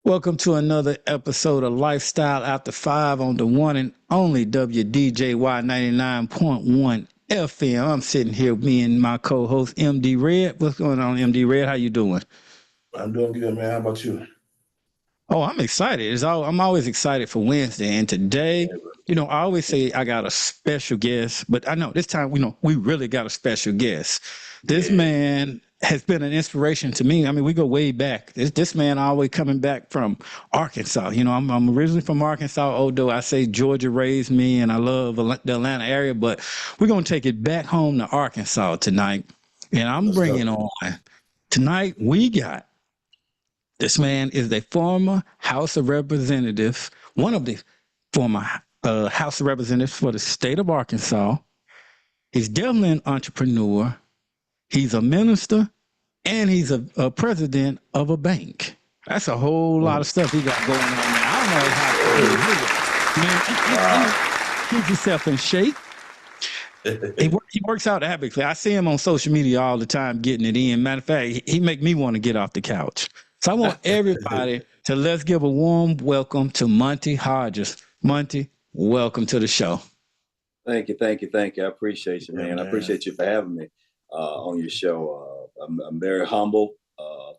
Welcome to another episode of Lifestyle After 5 on the one and only WDJY 99.1 FM. I'm sitting here with me and my co-host MD Red. What's going on, MD Red? How you doing? I'm doing good, man. How about you? Oh, I'm excited. I'm always excited for Wednesday. And today, I always say I got a special guest, but I know this time, we really got a special guest. This man has been an inspiration to me. I mean, we go way back. This man always coming back from Arkansas. I'm originally from Arkansas, although I say Georgia raised me and I love the Atlanta area, but we're going to take it back home to Arkansas tonight. And I'm bringing on tonight, this man is a former House of Representatives, one of the former House of Representatives for the state of Arkansas. He's definitely an entrepreneur. He's a minister, and he's a president of a bank. That's a whole lot of stuff he got going on there. I don't know how to keep yourself in shape. He works out habitually. I see him on social media all the time getting it in. Matter of fact, he make me want to get off the couch. So I want everybody to let's give a warm welcome to Monte Hodges. Monte, welcome to the show. Thank you. I appreciate you, man. I appreciate you for having me on your show. I'm very humble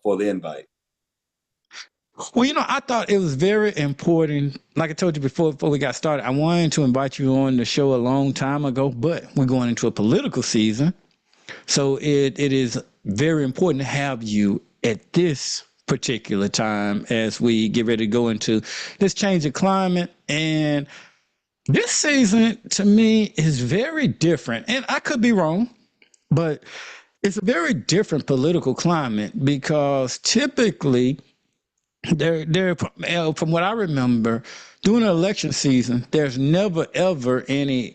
for the invite. Well, I thought it was very important. Like I told you before we got started, I wanted to invite you on the show a long time ago, but we're going into a political season. So it is very important to have you at this particular time as we get ready to go into this change of climate. And this season, to me, is very different. And I could be wrong, but it's a very different political climate because typically, from what I remember, during an election season, there's never ever any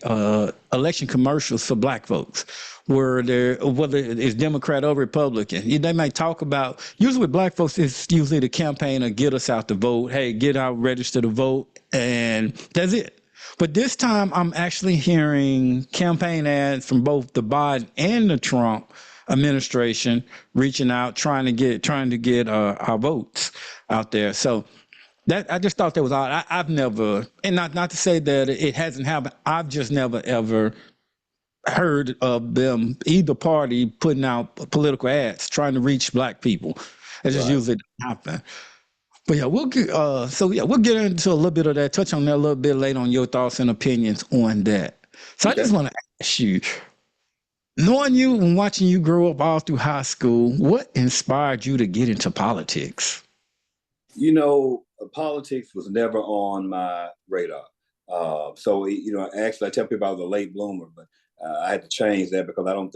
election commercials for black folks, whether it's Democrat or Republican. They might talk about, usually with black folks, it's usually the campaign to get us out to vote. Hey, get out, register to vote, and that's it. But this time, I'm actually hearing campaign ads from both the Biden and the Trump administration reaching out, trying to get our votes out there. So that I just thought that was odd. I've never, and not to say that it hasn't happened. I've just never ever heard of them, either party, putting out political ads trying to reach black people. It just usually doesn't happen. But yeah, we'll get into a little bit of that. Touch on that a little bit later on your thoughts and opinions on that. So I just want to ask you, knowing you and watching you grow up all through high school, what inspired you to get into politics? Politics was never on my radar. Actually, I tell people I was a late bloomer, but I had to change that because I don't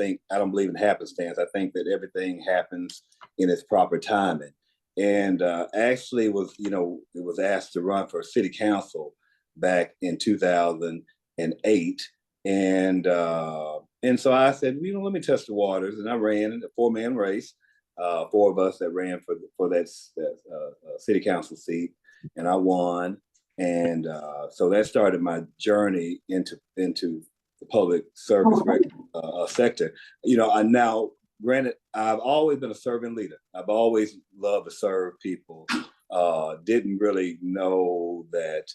believe in happenstance. I think that everything happens in its proper timing. And actually it was asked to run for city council back in 2008. And so I said, let me test the waters. And I ran in a 4-man race, 4 of us that ran for that city council seat. And I won. And so that started my journey into the public service sector. Granted, I've always been a servant leader. I've always loved to serve people. Didn't really know that,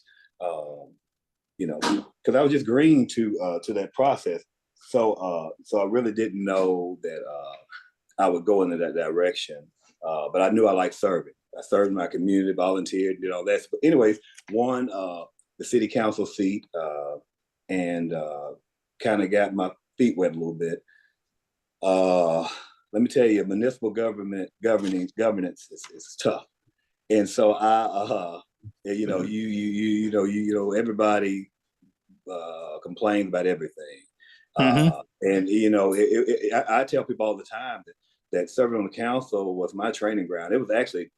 because I was just green to that process. So I really didn't know that I would go into that direction. But I knew I liked serving. I served my community, volunteered, did all that. But anyways, won the city council seat and kind of got my feet wet a little bit. Let me tell you, municipal governance is tough, and so everybody complains about everything, and I tell people all the time that serving on the council was my training ground. It was actually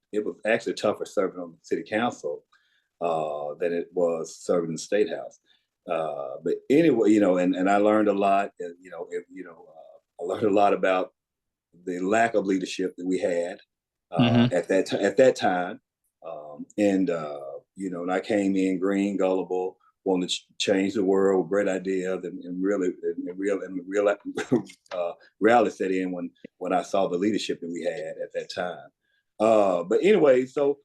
tougher serving on the city council than it was serving in the state house. But anyway, and I learned a lot. I learned a lot about the lack of leadership that we had at that time, and I came in green, gullible, wanted to change the world, great ideas, and reality set in when I saw the leadership that we had at that time. But anyway, so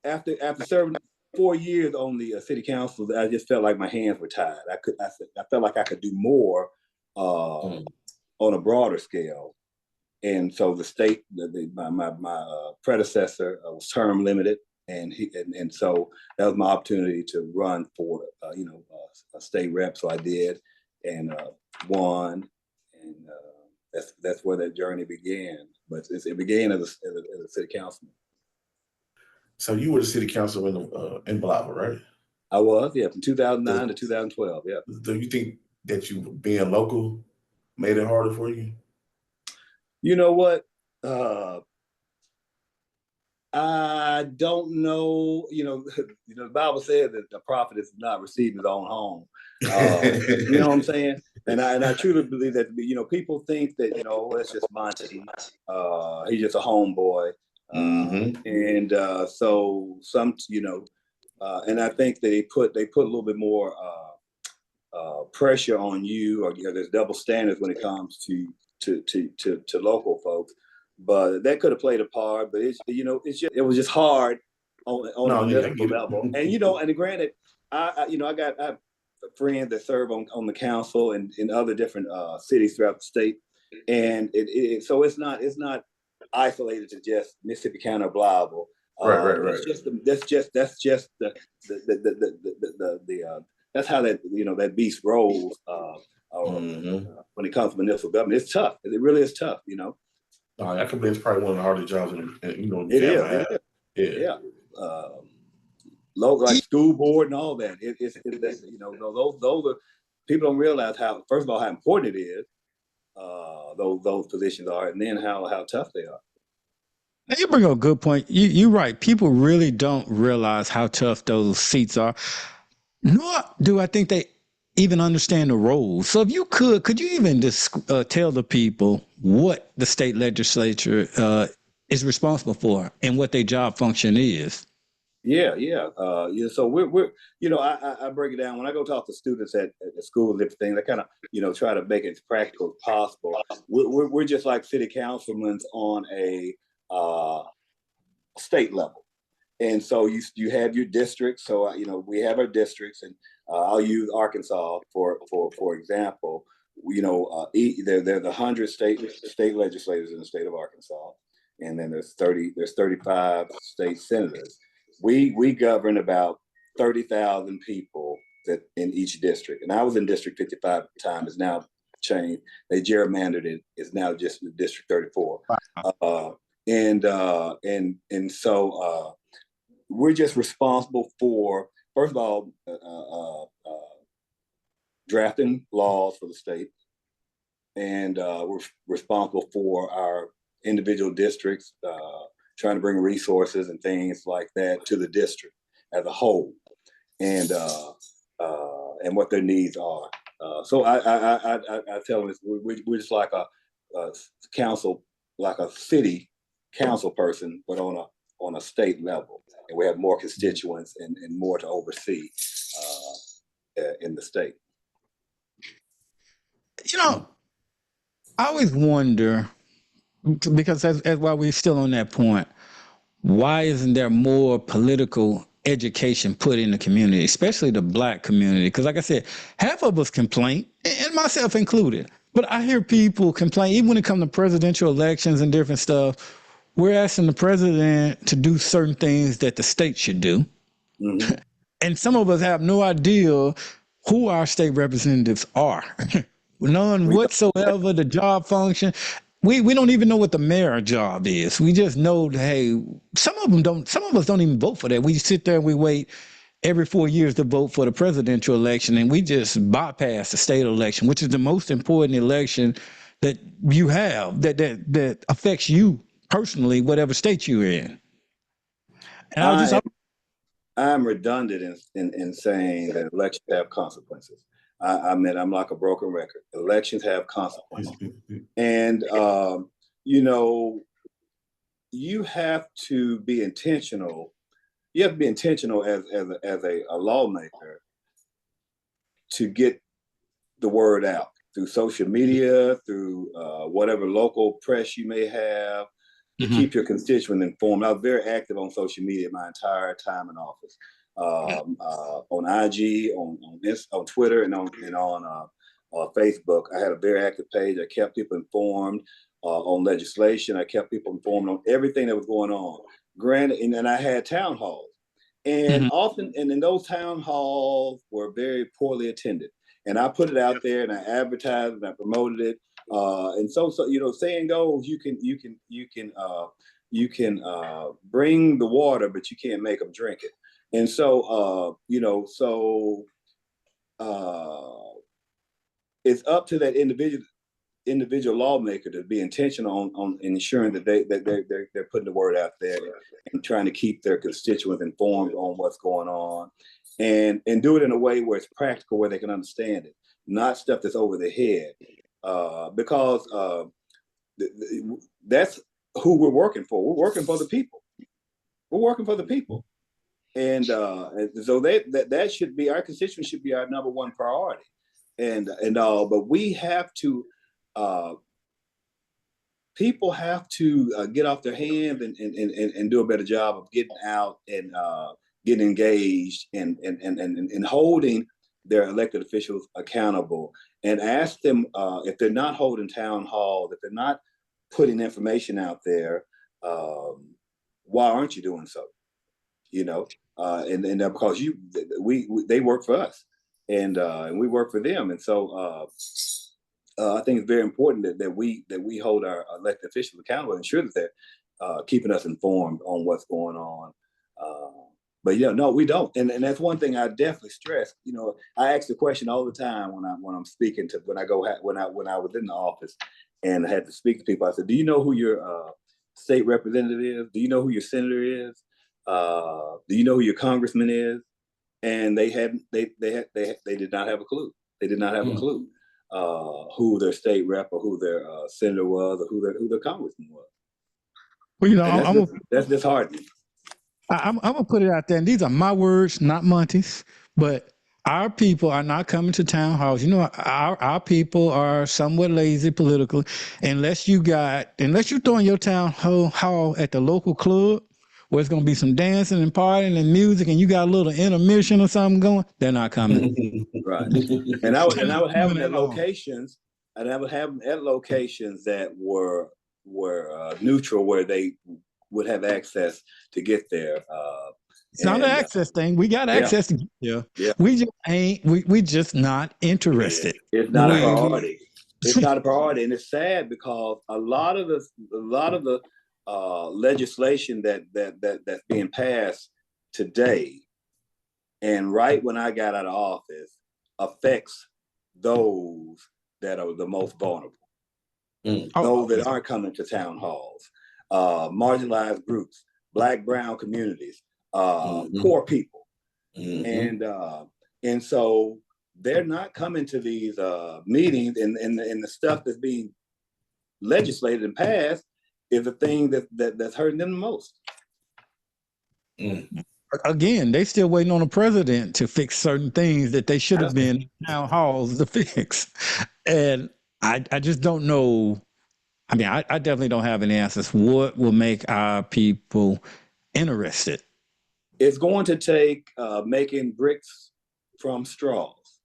after serving 4 years on the city council, I just felt like my hands were tied. I felt like I could do more on a broader scale. And so the state, my predecessor was term limited, and so that was my opportunity to run for a state rep. So I did, and won, and that's where that journey began. But it began as a city councilman. So you were the city council in Bolivar, right? I was, yeah, from 2009 to 2012. Yeah. Do you think that you being local made it harder for you? You know what? I don't know. The Bible says that the prophet is not receiving his own home. You know what I'm saying? And I truly believe that people think that it's just Monte. He's just a homeboy, and so some and I think they put a little bit more pressure on you, or there's double standards when it comes to local folks. But that could have played a part. But it was just hard on a municipal level. And granted, I have friends that serve on the council and in other different cities throughout the state, and so it's not isolated to just Mississippi County or Blytheville. Right. That's just the that's how that beast rolls. When it comes to municipal government, it's tough. It really is tough. I can believe it's probably one of the hardest jobs it is. Yeah. Local, like school board and all that. Those are, people don't realize how, first of all, how important it is. Those positions are, and then how tough they are. Now you bring up a good point. You're right. People really don't realize how tough those seats are. Nor do I think they even understand the roles. So if you could you even just tell the people what the state legislature is responsible for and what their job function is? Yeah. So we're I break it down when I go talk to students at school and different things. I kind of try to make it as practical as possible. We're just like city councilmen on a state level, and so you have your districts. So we have our districts, and I'll use Arkansas for example. There's 100 state legislators in the state of Arkansas, and then there's 35 state senators. We govern about 30,000 people that in each district, and I was in District 55 at the time. It's now changed. They gerrymandered it. It's now just District 34. Wow. And so we're just responsible for, first of all, drafting laws for the state, and we're responsible for our individual districts, trying to bring resources and things like that to the district as a whole, and what their needs are. So I tell them we're just like a council, like a city council person, but on a state level, and we have more constituents and more to oversee in the state. I always wonder, because as while we're still on that point, why isn't there more political education put in the community, especially the Black community? Because like I said, half of us complain, and myself included, but I hear people complain, even when it comes to presidential elections and different stuff, we're asking the president to do certain things that the state should do. Mm-hmm. And some of us have no idea who our state representatives are. None whatsoever, the job function. We don't even know what the mayor job is. We just know that, hey, some of us don't even vote for that. We sit there and we wait every 4 years to vote for the presidential election, and we just bypass the state election, which is the most important election that you have, that affects you personally, whatever state you're in. And I'm redundant in saying that elections have consequences. I mean, I'm like a broken record. Elections have consequences. And, you have to be intentional. You have to be intentional as a lawmaker to get the word out through social media, through whatever local press you may have, to keep your constituents informed. I was very active on social media my entire time in office, on IG, on Twitter, and on Facebook. I had a very active page. I kept people informed on legislation. I kept people informed on everything that was going on. Granted, and I had town halls, and often, and in those town halls were very poorly attended. And I put it out there, and I advertised, and I promoted it. And so you know, saying goes, you can bring the water, but you can't make them drink it. And so you know, so it's up to that individual lawmaker to be intentional on ensuring that they're putting the word out there and trying to keep their constituents informed on what's going on, and do it in a way where it's practical, where they can understand it, not stuff that's over their head, because that's who we're working for. We're working for the people. We're working for the people, and so that should be, our constituents should be our number one priority, and all. But we have to. People have to get off their hands and do a better job of getting out and getting engaged and holding their elected officials accountable, and ask them if they're not holding town halls, if they're not putting information out there, why aren't you doing so? You know, and because they work for us, and we work for them, and so. I think it's very important that we hold our elected officials accountable and ensure that they're keeping us informed on what's going on. But yeah, no, we don't, and that's one thing I definitely stress. You know, I ask the question all the time when I'm speaking to when I was in the office and I had to speak to people. I said, "Do you know who your state representative is? Do you know who your senator is? Do you know who your congressman is?" And they did not have a clue. They did not have a clue. Who their state rep or who their senator was, or who their congressman was. Well, you know, that's disheartening. I'm gonna put it out there, and these are my words, not Monte's. But our people are not coming to town halls. You know, our people are somewhat lazy politically. Unless you're throwing your town hall at the local club, where it's gonna be some dancing and partying and music, and you got a little intermission or something going, they're not coming. Right. And I would have them at locations, and I would have them at locations that were neutral, where they would have access to get there. It's not an access thing. We got access to get there. Yeah. We just ain't. We just not interested. It's not a priority. It's not a priority, and it's sad because a lot of the legislation that's being passed today, and right when I got out of office, affects those that are the most vulnerable, those that aren't coming to town halls, marginalized groups, Black, brown communities, poor people, and so they're not coming to these meetings, and the stuff that's being legislated and passed is the thing that's hurting them the most. Again, they still waiting on the president to fix certain things that they should have been in town halls to fix. And I just don't know. I mean, I definitely don't have any answers. What will make our people interested? It's going to take making bricks from straws.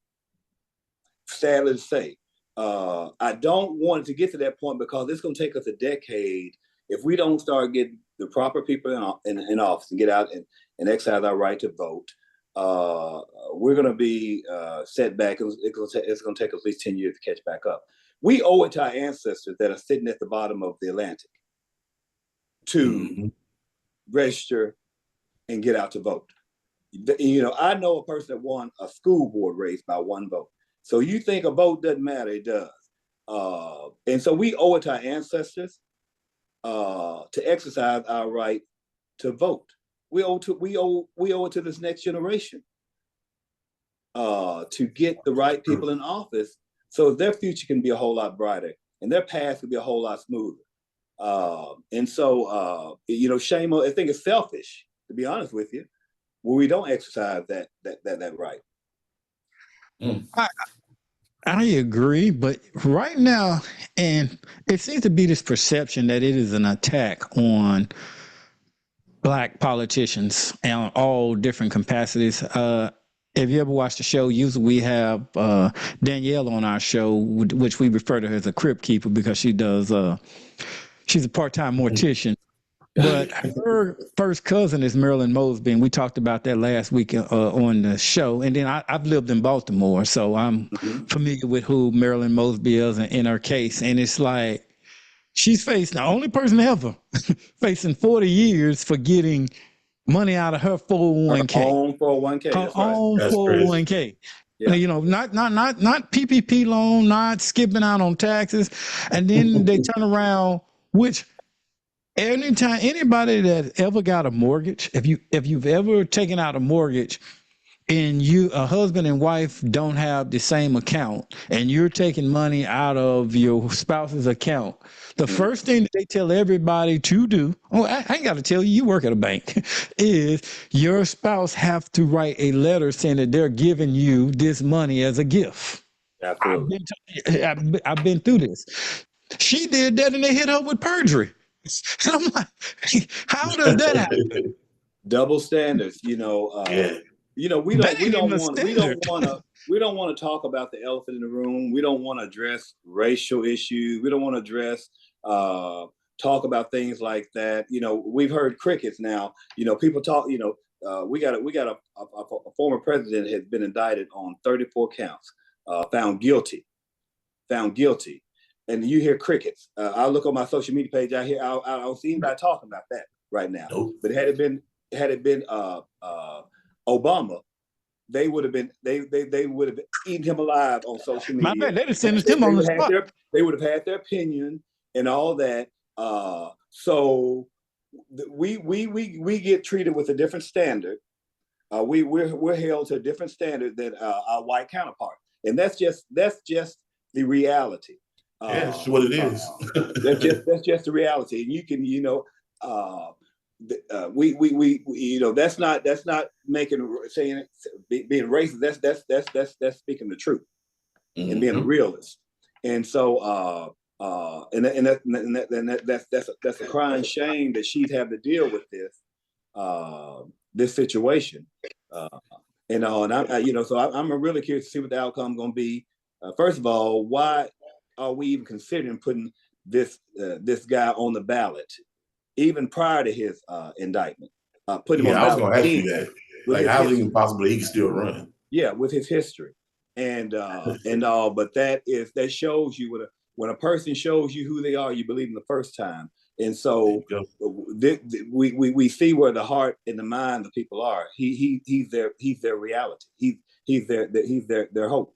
Sadly to say, I don't want to get to that point because it's going to take us a decade if we don't start getting the proper people in office and get out and exercise our right to vote. We're going to be set back. It's going to take at least 10 years to catch back up. We owe it to our ancestors that are sitting at the bottom of the Atlantic to register and get out to vote. You know, I know a person that won a school board race by one vote. So you think a vote doesn't matter? It does. And so we owe it to our ancestors to exercise our right to vote. We owe it to this next generation to get the right people in office, so their future can be a whole lot brighter and their path can be a whole lot smoother. And so, you know, shame on. I think it's selfish, to be honest with you, when we don't exercise that right. I agree, but right now, and it seems to be this perception that it is an attack on black politicians and all different capacities. If you ever watched the show, usually we have Danielle on our show, which we refer to her as a crypt keeper because she does. She's a part-time mortician, but her first cousin is Marilyn Mosby, and we talked about that last week on the show. And then I've lived in Baltimore, so I'm familiar with who Marilyn Mosby is in her case. And it's like she's facing the only person ever facing 40 years for getting money out of her 401k. Her own 401k. Her That's right. own That's 401k. Yeah. You know, not PPP loan, not skipping out on taxes, and then they turn around, which anytime anybody that ever got a mortgage, if you've ever taken out a mortgage and a husband and wife don't have the same account and you're taking money out of your spouse's account, the first thing that they tell everybody to do, I ain't got to tell you, you work at a bank, is your spouse have to write a letter saying that they're giving you this money as a gift. Absolutely. I've been through this. She did that and they hit her with perjury. And I'm like, how does that happen? Double standards, you know. You know, we don't want to talk about the elephant in the room. We don't want to address racial issues. We don't want to address talk about things like that. You know, we've heard crickets now. You know, people talk. You know, we got a former president has been indicted on 34 counts, found guilty, and you hear crickets. I look on my social media page. I don't see anybody talking about that right now. Nope. But had it been Obama, they would have been eaten him alive on social media. My bad, they'd have sentenced him on the spot. They would have had their opinion and all that. So we get treated with a different standard. We're held to a different standard than our white counterpart, and that's just the reality. That's what it is. that's just the reality, and you can we you know that's not saying being racist. That's speaking the truth and being a realist. And so that's a crying shame that she'd have to deal with this situation. And I'm so I'm really curious to see what the outcome is going to be. First of all, why are we even considering putting this guy on the ballot, even prior to his indictment? Put him on the ballot. I was going to ask you that. Like, how is it even possible that he can still run? Yeah, with his history and all. But that shows you when a person shows you who they are, you believe them the first time. And so we see where the heart and the mind of people are. He's their reality. He's their hope.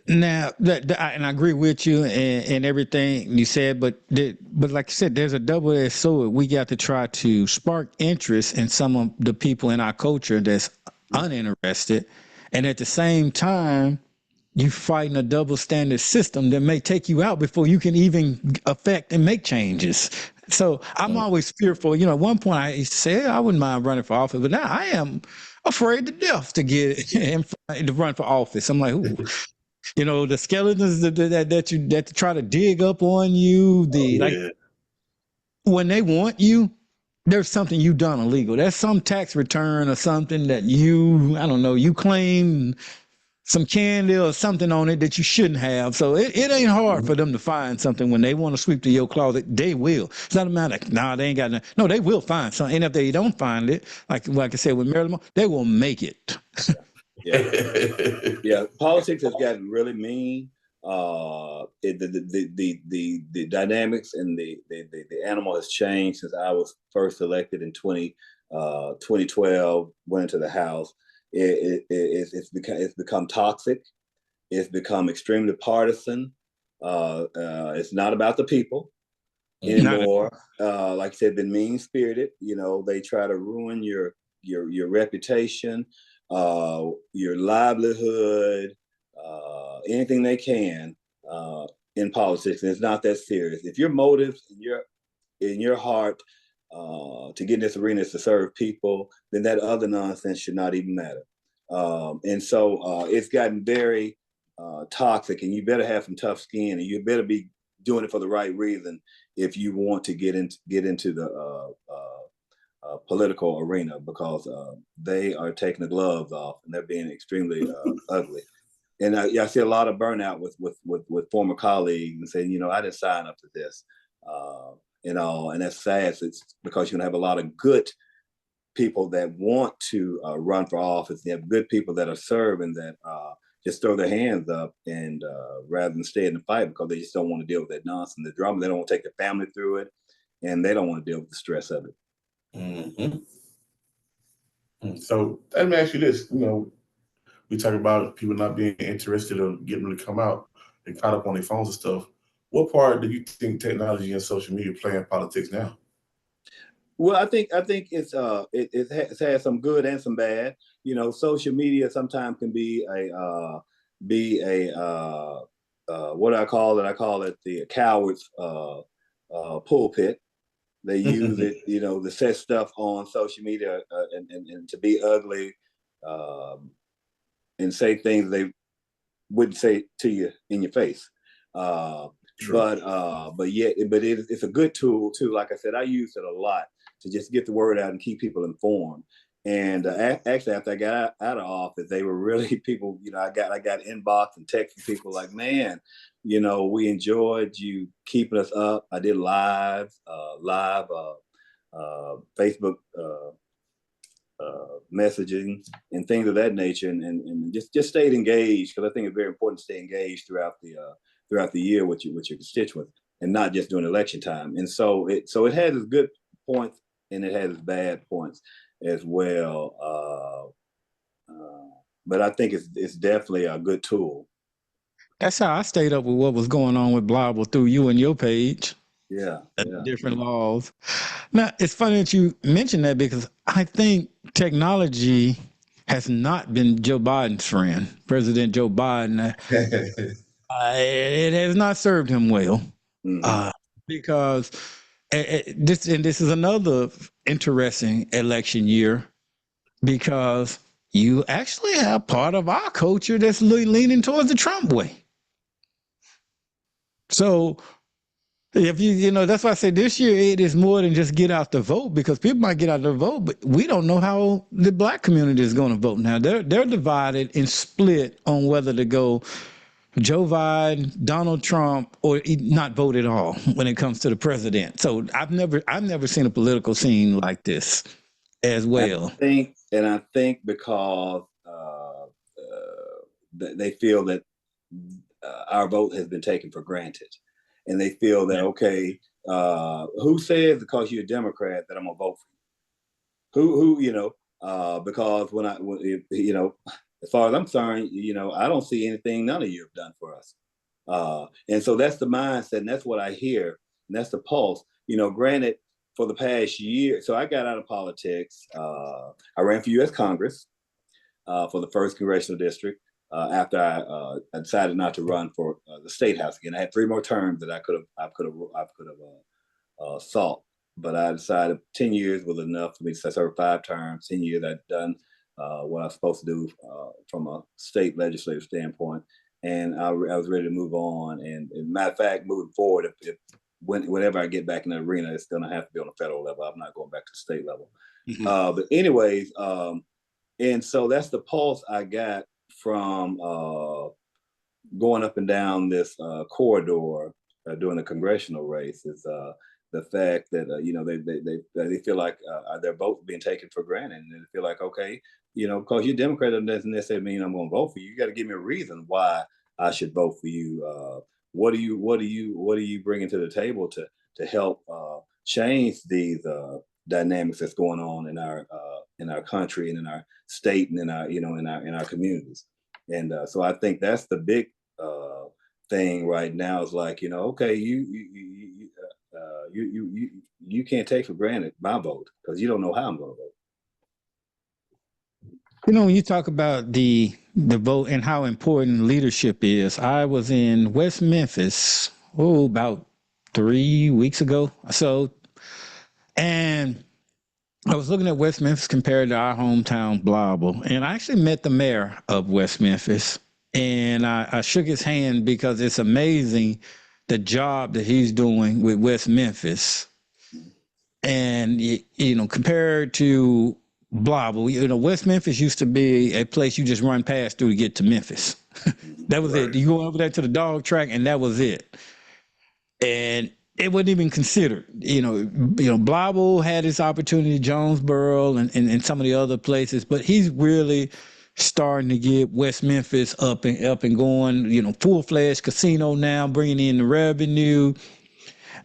Now, and I agree with you and everything you said, but like you said, there's a double-edged sword. We got to try to spark interest in some of the people in our culture that's uninterested, and at the same time, you fighting a double standard system that may take you out before you can even affect and make changes. So I'm always fearful. You know, at one point I used to say I wouldn't mind running for office, but now I am afraid to death to get to run for office. I'm like, ooh. You know, the skeletons that try to dig up on you, when they want you, there's something you done illegal. There's some tax return or something that you claim some candy or something on it that you shouldn't have. So it ain't hard for them to find something when they want to sweep to your closet. They will. It's not a matter of, they ain't got nothing. No, they will find something. And if they don't find it, like I said with Marilyn, they will make it. Yeah, politics has gotten really mean. The dynamics and the animal has changed since I was first elected in 2012. Went into the House. It's become toxic. It's become extremely partisan. It's not about the people anymore. Like I said, been mean spirited. You know, they try to ruin your reputation. Your livelihood, anything they can in politics, and it's not that serious. If your motives in your heart to get in this arena is to serve people, then that other nonsense should not even matter. And so it's gotten very toxic, and you better have some tough skin, and you better be doing it for the right reason if you want to get into the political arena, because they are taking the gloves off and they're being extremely ugly. And I see a lot of burnout with former colleagues and saying, I didn't sign up to this, and that's sad. It's because you're gonna have a lot of good people that want to run for office. You have good people that are serving that just throw their hands up and rather than stay in the fight, because they just don't want to deal with that nonsense, the drama. They don't want to take their family through it, and they don't want to deal with the stress of it. Mm-hmm. So let me ask you this: we talk about people not being interested or getting them to come out. They caught up on their phones and stuff. What part do you think technology and social media play in politics now? Well, I think it's it's had some good and some bad. Social media sometimes can be what do I call it? I call it the coward's pulpit. They use it, to set stuff on social media and to be ugly, and say things they wouldn't say to you in your face. But it's a good tool too. Like I said, I use it a lot to just get the word out and keep people informed. And actually, after I got out of office, they were really people. I got inbox and text from people like, "Man, we enjoyed you keeping us up." I did live Facebook messaging and things of that nature, and just stayed engaged, because I think it's very important to stay engaged throughout the year with your constituents, and not just during election time. And so it has its good points and it has its bad points as well. But I think it's definitely a good tool. That's how I stayed up with what was going on with Bible through you and your page. Yeah. Different laws. Now, it's funny that you mentioned that, because I think technology has not been Joe Biden's friend, President Joe Biden. It has not served him well, because this is another interesting election year, because you actually have part of our culture that's leaning towards the Trump way. So if that's why I say this year it is more than just get out the vote, because people might get out the vote, but we don't know how the Black community is going to vote now. They're divided and split on whether to go Joe Biden, Donald Trump, or not vote at all when it comes to the president. So I've never seen a political scene like this as well. I think because they feel that our vote has been taken for granted, and they feel that, okay, who says because you're a Democrat that I'm gonna vote for you? Who because as far as I'm concerned, I don't see anything none of you have done for us. And so that's the mindset, and that's what I hear, and that's the pulse. Granted, for the past year, so I got out of politics. I ran for U.S. Congress for the 1st Congressional District after I decided not to run for the State House again. I had 3 more terms that I could have sought, but I decided 10 years was enough for me. So I served 5 terms, 10 years. I'd done what I was supposed to do from a state legislative standpoint, and I was ready to move on. And matter of fact, moving forward, whenever I get back in the arena, it's going to have to be on a federal level. I'm not going back to the state level. But anyways, and so that's the pulse I got from going up and down this corridor during the congressional race. Is the fact that they feel like they're both being taken for granted, and they feel like, okay, because you're Democrat doesn't necessarily mean I'm going to vote for you. You got to give me a reason why I should vote for you. What do you bringing to the table to help change these dynamics that's going on in our country and in our state and in our communities? And so I think that's the big thing right now, is like, okay, you can't take for granted my vote, because you don't know how I'm going to vote. When you talk about the vote and how important leadership is, I was in West Memphis, about 3 weeks ago or so, and I was looking at West Memphis compared to our hometown, Blytheville, and I actually met the mayor of West Memphis, and I shook his hand because it's amazing the job that he's doing with West Memphis. And, compared to Blytheville, West Memphis used to be a place you just run past through to get to Memphis. That was it. You go over there to the dog track, and that was it. And it wasn't even considered. Blytheville had his opportunity, Jonesboro and some of the other places, but he's really starting to get West Memphis up and going. Full-fledged casino now, bringing in the revenue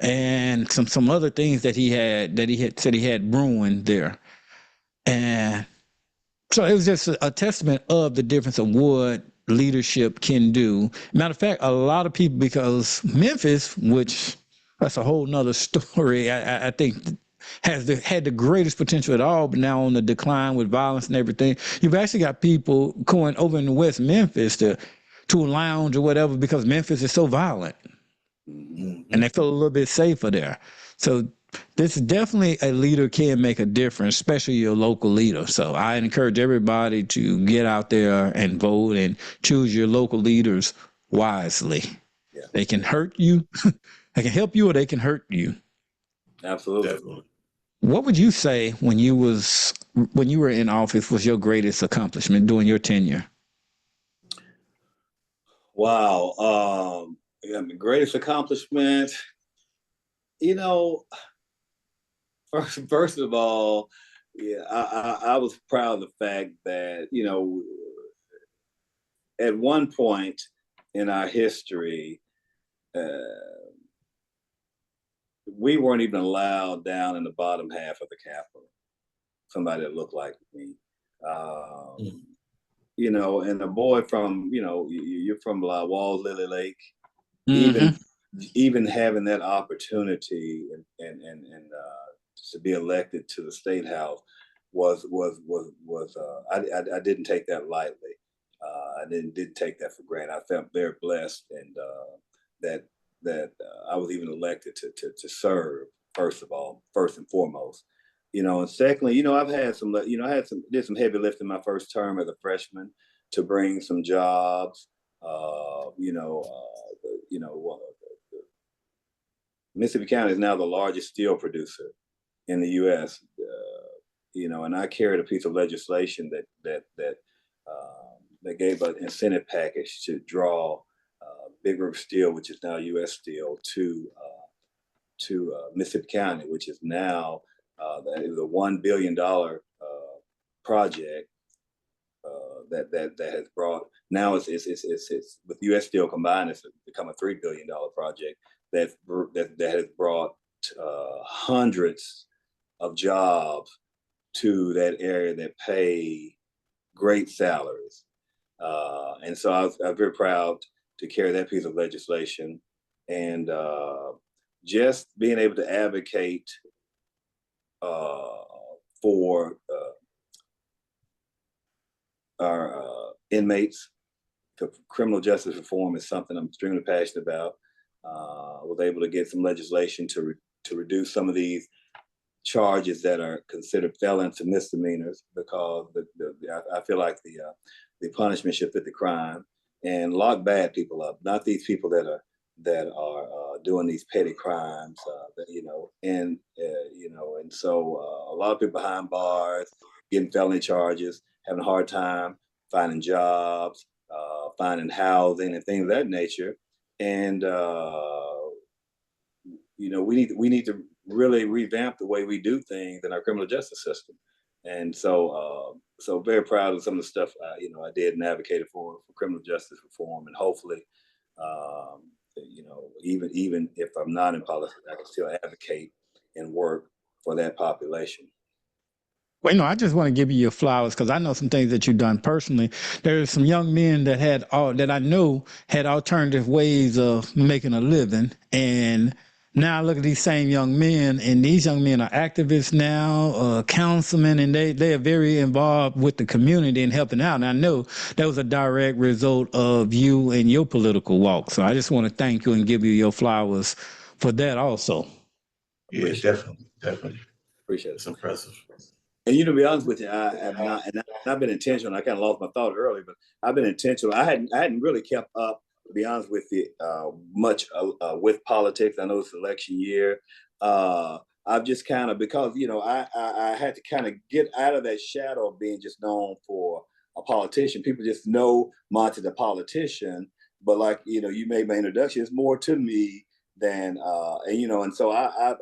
and some other things that he had said he had brewing there. And so it was just a testament of the difference of what leadership can do. Matter of fact, a lot of people, because Memphis, which that's a whole nother story, I think had the greatest potential at all, but now on the decline with violence and everything. You've actually got people going over in West Memphis to a lounge or whatever because Memphis is so violent. And they feel a little bit safer there. So this is definitely a leader can make a difference, especially your local leader. So I encourage everybody to get out there and vote and choose your local leaders wisely. Yeah. They can hurt you, they can help you, or they can hurt you. Absolutely. Definitely. What would you say when you were in office was your greatest accomplishment during your tenure? Wow. The greatest accomplishment, first of all, I was proud of the fact that, at one point in our history, we weren't even allowed down in the bottom half of the Capitol, somebody that looked like me. And a boy from, you're from Walls, Lily Lake. Even having that opportunity and to be elected to the state house was I didn't take that lightly. I didn't take that for granted. I felt very blessed, and that I was even elected to serve. First and foremost, and secondly, I've had did some heavy lifting my first term as a freshman to bring some jobs. Mississippi County is now the largest steel producer in the U.S. And I carried a piece of legislation that gave an incentive package to draw Big River Steel, which is now U.S. Steel, to Mississippi County, which is now it was a $1 billion project that has brought, now it's with U.S. Steel combined, it's become a $3 billion project that has brought hundreds of jobs to that area that pay great salaries. And so I was very proud to carry that piece of legislation, and just being able to advocate for our inmates. Criminal justice reform is something I'm extremely passionate about. Was able to get some legislation to reduce some of these charges that are considered felons to misdemeanors, because I feel like the punishment should fit the crime, and lock bad people up, not these people that are doing these petty crimes. And so a lot of people behind bars getting felony charges, having a hard time finding jobs, finding housing and things of that nature. And we need to really revamp the way we do things in our criminal justice system. And so very proud of some of the stuff I did and advocated for criminal justice reform, and hopefully even if I'm not in politics, I can still advocate and work for that population. Well, I just want to give you your flowers, because I know some things that you've done personally. There's some young men that I know had alternative ways of making a living, and now I look at these same young men, and these young men are activists now, councilmen, and they are very involved with the community and helping out. And I know that was a direct result of you and your political walk. So I just want to thank you and give you your flowers for that also. Yeah, definitely. Appreciate it. It's impressive. And to be honest with you, I have not, and I've been intentional. I kind of lost my thought earlier, but I've been intentional. I hadn't really kept up, to be honest with you, much with politics. I know it's election year. I've just kind of, because I had to kind of get out of that shadow of being just known for a politician. People just know Monte the politician, but like you made my introduction. It's more to me than and so I'm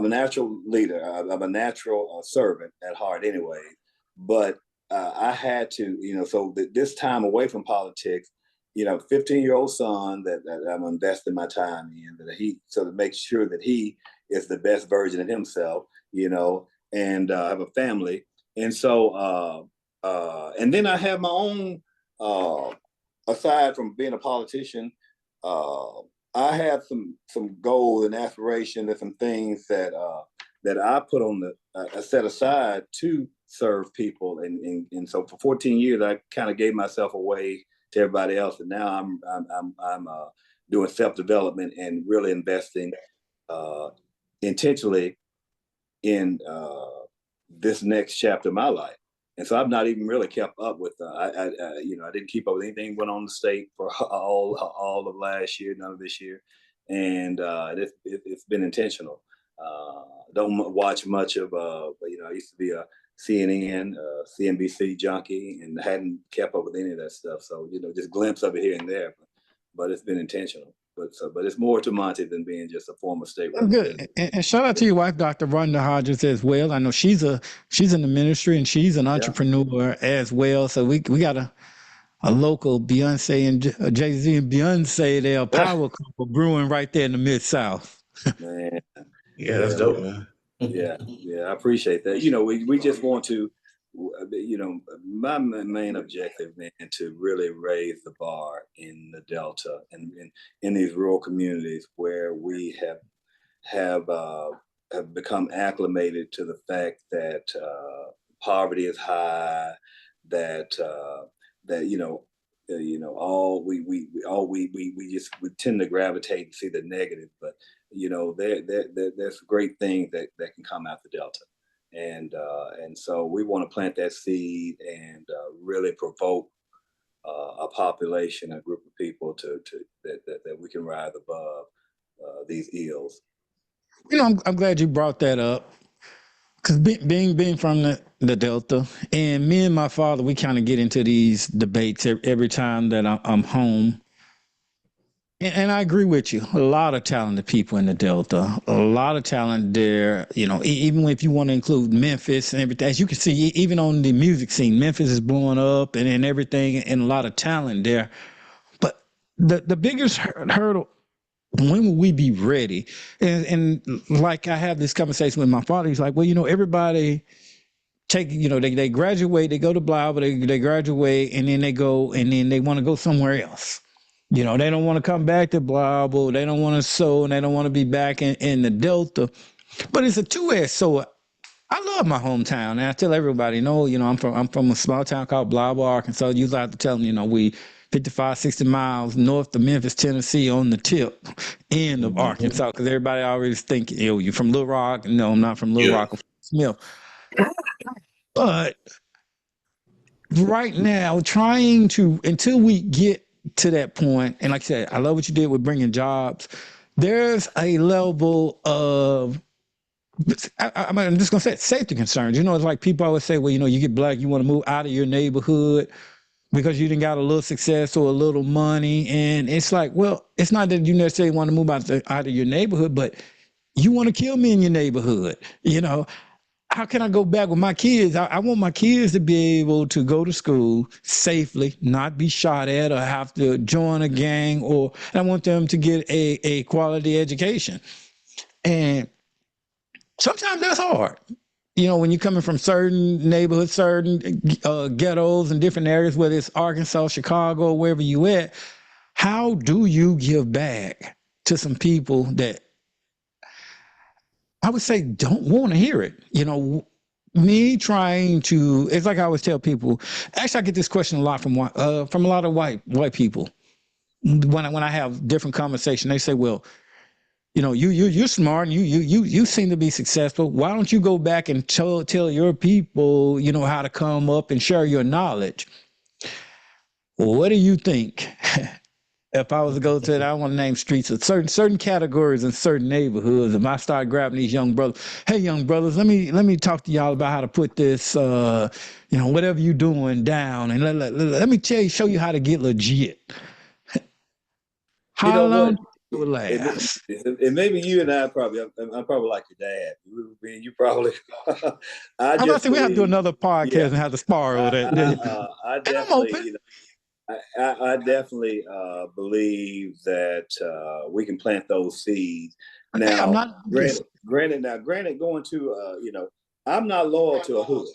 a natural leader. I'm a natural servant at heart, anyway. But I had to, so this time away from politics, 15-year-old son that I'm investing my time in, so to make sure that he is the best version of himself, and I have a family, and so and then I have my own. Aside from being a politician, I have some goals and aspirations and some things that I put on the set aside to serve people, and so for 14 years I kind of gave myself away to everybody else, and now I'm doing self-development and really investing intentionally in this next chapter of my life. And so I've not even really kept up with. I didn't keep up with anything went on in the state for all of last year, none of this year, and it's been intentional. Don't watch much of. I used to be a CNN, CNBC junkie, and hadn't kept up with any of that stuff. So just glimpse of it here and there, but it's been intentional. But it's more to Monte than being just a former state representative. Good. And shout out to your wife, Dr. Monte Hodges, as well. I know she's in the ministry and she's an entrepreneur as well. So we got a local Beyonce and Jay-Z and Beyonce, they're a power couple brewing right there in the Mid-South. Man. Yeah, that's dope, man. Yeah, I appreciate that. We just want to, my main objective, man, to really raise the bar in the Delta and in these rural communities where we have become acclimated to the fact that poverty is high, that we tend to gravitate and see the negative, but there's great things that can come out the Delta. And so we want to plant that seed and really provoke a population, a group of people that we can rise above these ills. I'm glad you brought that up, because being from the Delta, and me and my father, we kind of get into these debates every time that I'm home. And I agree with you. A lot of talented people in the Delta, a lot of talent there. Even if you want to include Memphis and everything, as you can see, even on the music scene, Memphis is blowing up and everything, and a lot of talent there. But the biggest hurdle, when will we be ready? And like I have this conversation with my father, he's like, well, everybody they graduate, they go to Blau, but they graduate and then they go and then they want to go somewhere else. They don't want to come back to Blau, they don't want to sow, and they don't want to be back in the Delta. But it's a two-edged sword. I love my hometown, and I tell everybody, I'm from a small town called Blau, Arkansas. Usually I have to tell them, we 55, 60 miles north of Memphis, Tennessee, on the tip end of Arkansas, because everybody always think, you're from Little Rock. No, I'm not from Little Rock or Smith. But right now, trying to, until we get to that point, and like I said, I love what you did with bringing jobs. There's a level of, I'm just going to say, safety concerns. It's like people always say, well, you get black, you want to move out of your neighborhood because you didn't got a little success or a little money. And it's like, well, it's not that you necessarily want to move out of your neighborhood, but you want to kill me in your neighborhood. How can I go back with my kids? I want my kids to be able to go to school safely, not be shot at or have to join a gang, and I want them to get a quality education. And sometimes that's hard. When you're coming from certain neighborhoods, certain ghettos and different areas, whether it's Arkansas, Chicago, wherever you at, how do you give back to some people that I would say don't want to hear it? Me trying to, it's like I always tell people, actually I get this question a lot from a lot of white people. When I have different conversations, they say, well, You know, you're smart and you seem to be successful. Why don't you go back and tell your people, you know, how to come up and share your knowledge? Well, what do you think? If I was to go to, I don't want to name streets of certain categories in certain neighborhoods. If I start grabbing these young brothers, hey, young brothers, let me talk to y'all about how to put this, you know, whatever you doing down, and let me show you how to get legit. You How know long what? do it will last? And maybe you and I probably, I'm probably like your dad. You probably, I I'm about to just say we have to do believe, another podcast yeah, and have to spar over that. I And I'm definitely, open. you know, I definitely believe that we can plant those seeds. Hey, I'm Now, not just. granted, going to, you know, I'm not loyal to a hood.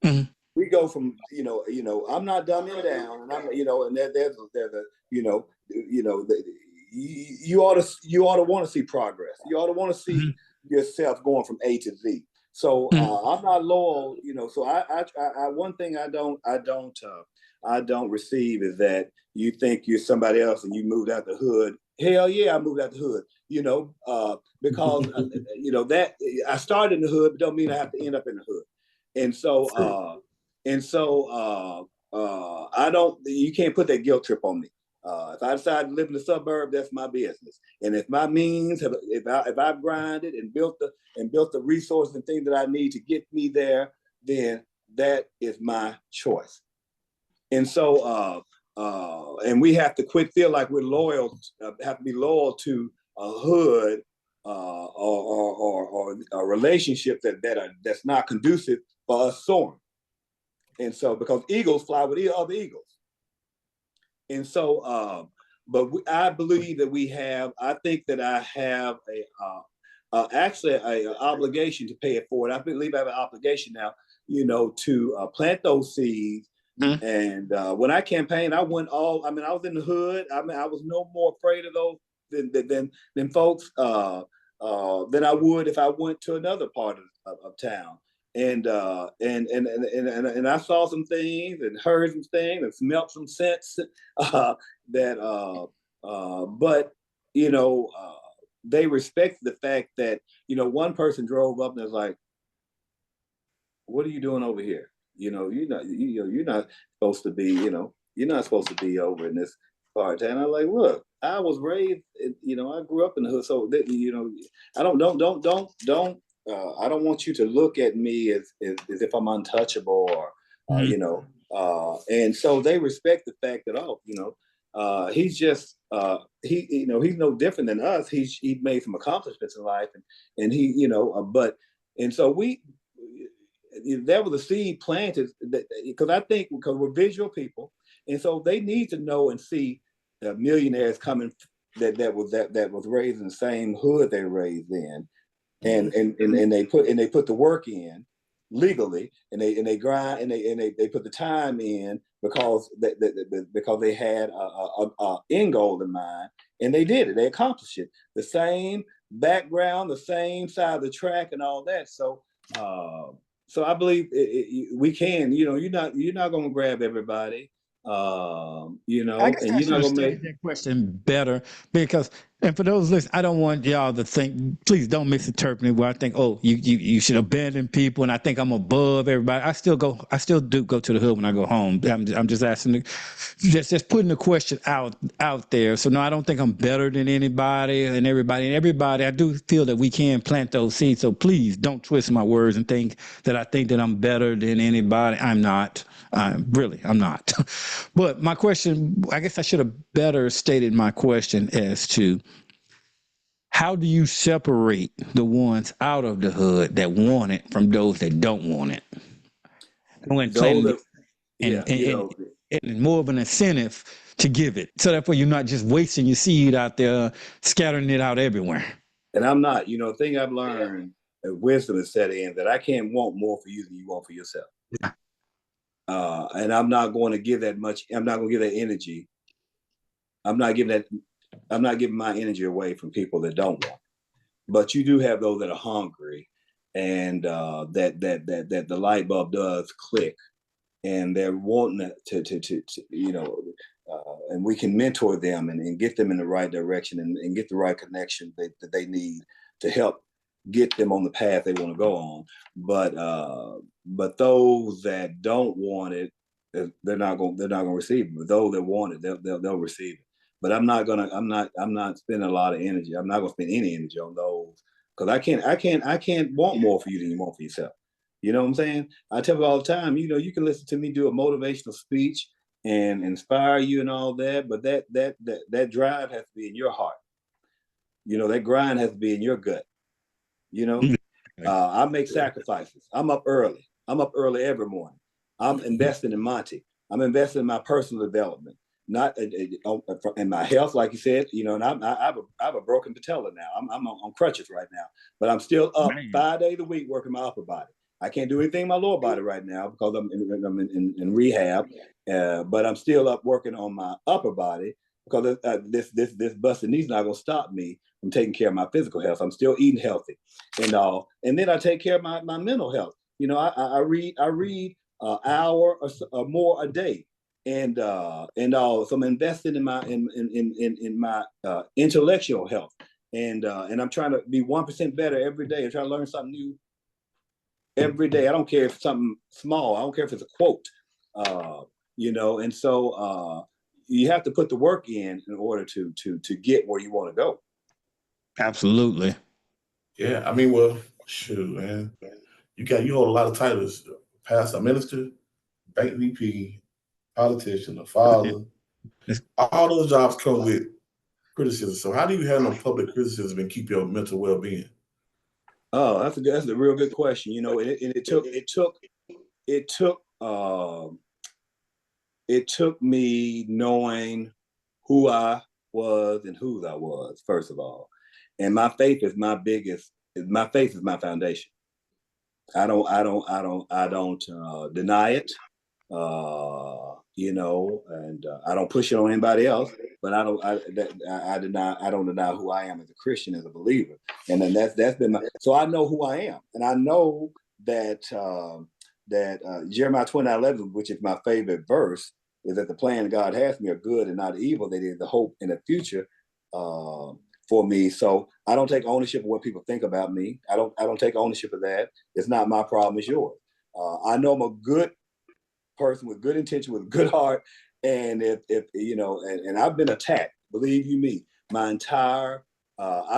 Mhm. We go from, I'm not dumbing down, and I'm, and there's a, you ought to want to see progress. You ought to want to see yourself going from A to Z. So Mhm. I'm not loyal, So one thing I don't receive is that you think you're somebody else and you moved out the hood. Hell yeah, I moved out the hood. Because that I started in the hood, but don't mean I have to end up in the hood. And so I don't. You can't put that guilt trip on me. If I decide to live in the suburb, that's my business. And if my means, if I've grinded and built the resources and things that I need to get me there, then that is my choice. And so, and we have to quit feel like we're loyal. Have to be loyal to a hood or a relationship that's not conducive for us soaring. And so, because eagles fly with other eagles. And so, I believe that I think that I have actually an obligation to pay it forward. I believe I have an obligation now, to plant those seeds. Mhm. And when I campaigned, I was in the hood. I was no more afraid of those than folks than I would if I went to another part of town. And I saw some things and heard some things and smelt some scents but they respect the fact that one person drove up and was like, "What are you doing over here? You're not supposed to be you're not supposed to be over in this part." And I'm like, "Look, I was raised, I grew up in the hood, so that I don't I don't want you to look at me as if I'm untouchable or and so they respect the fact that he's just he's no different than us. He made some accomplishments in life and he but and so there was a seed planted because I think because we're visual people, and so they need to know and see millionaires coming that was raised in the same hood they were raised in, and they put the work in legally, and they grind and they put the time in because because they had a end goal in mind, and they did it. They accomplished it. The same background, the same side of the track, and all that. So I believe we can. You're not going to grab everybody. I guess And I you're should not have going to studied make. that question better because, and for those listening, I don't want y'all to think, please don't misinterpret it where I think, oh, you should abandon people and I think I'm above everybody. I still do go to the hood when I go home. I'm just asking, just putting the question out there. So no, I don't think I'm better than anybody and everybody. I do feel that we can plant those seeds. So please don't twist my words and think that I think that I'm better than anybody. I'm not. I'm not. But my question, I guess I should have better stated my question as to how do you separate the ones out of the hood that want it from those that don't want it? When Those planning that, and, yeah, and more of an incentive to give it. So therefore you're not just wasting your seed out there, scattering it out everywhere. and I'm not. The thing I've learned, wisdom is set in that I can't want more for you than you want for yourself. Yeah. And I'm not going to give that much. I'm not going to give that energy. I'm not giving that. I'm not giving my energy away from people that don't want. But you do have those that are hungry, and that the light bulb does click, and they're wanting to and we can mentor them and get them in the right direction and get the right connection that they need to help get them on the path they want to go on. But those that don't want it, they're not going to receive it. But those that want it, they'll receive it. But I'm not spending a lot of energy. I'm not going to spend any energy on those, because I can't want more for you than you want for yourself. You know what I'm saying? I tell people all the time, you can listen to me do a motivational speech and inspire you and all that, but that drive has to be in your heart. That grind has to be in your gut. I make sacrifices. I'm up early every morning. I'm investing in Monte. I'm investing in my personal development, not in my health, like you said. And I have a broken patella now. I'm on crutches right now, but I'm still up 5 days a week working my upper body. I can't do anything in my lower body right now because I'm in rehab, but I'm still up working on my upper body because this busted knee's not going to stop me from taking care of my physical health. I'm still eating healthy and all, and then I take care of my mental health. I read an hour or more a day, and all. So I'm investing in my intellectual health, and I'm trying to be 1% better every day. I'm trying to learn something new every day. I don't care if it's something small. I don't care if it's a quote, and so you have to put the work in order to get where you want to go. Absolutely. Yeah, I mean, well, shoot, man, you hold a lot of titles: pastor, minister, bank VP, politician, a father. All those jobs come with criticism. So how do you handle public criticism and keep your mental well-being? Oh, that's a real good question. It took me knowing who I was and whose I was, first of all. And my faith is my foundation. I don't deny it, and I don't push it on anybody else. But I don't deny who I am as a Christian, as a believer, and then that's been so I know who I am, and I know that Jeremiah 29:11, which is my favorite verse, is that the plan God has for me are good and not evil. They did the hope in the future for me. So I don't take ownership of what people think about me. I don't take ownership of that. It's not my problem. It's yours. I know I'm a good person with good intention, with a good heart. And if and I've been attacked, believe you me, I've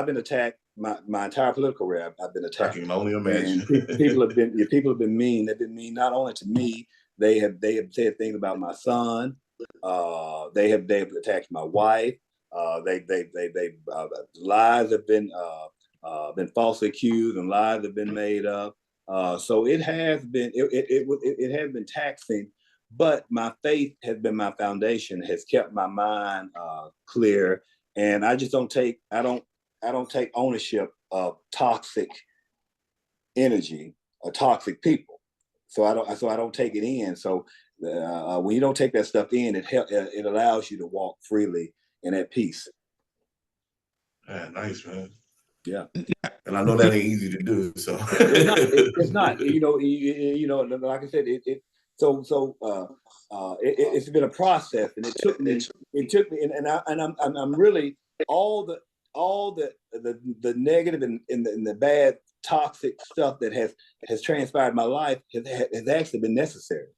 been attacked my entire political career. I've been attacked. I can only imagine. And people have been mean. They've been mean not only to me. They have said things about my son. They have attacked my wife. Lies have been falsely accused, and lies have been made up. So it has been taxing, but my faith has been my foundation, has kept my mind clear, and I just don't take ownership of toxic energy or toxic people. So I don't take it in. So when you don't take that stuff in, it allows you to walk freely and at peace. Yeah, nice, man. Yeah, and I know that ain't easy to do. So it's not. Like I said, it's been a process, and it took me, and I'm really all the negative and the bad toxic stuff that has transpired in my life has actually been necessary.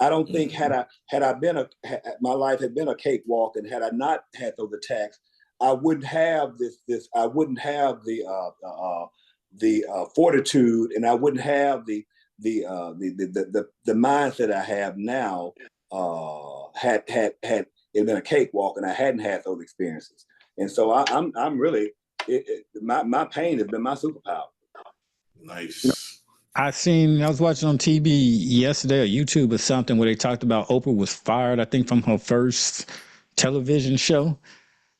I don't think my life had been a cakewalk, and had I not had those attacks, I wouldn't have this. I wouldn't have the fortitude, and I wouldn't have the mindset I have now. Had it been a cakewalk, and I hadn't had those experiences, and so I'm really my pain has been my superpower. Nice. I was watching on TV yesterday or YouTube or something where they talked about Oprah was fired, I think, from her first television show.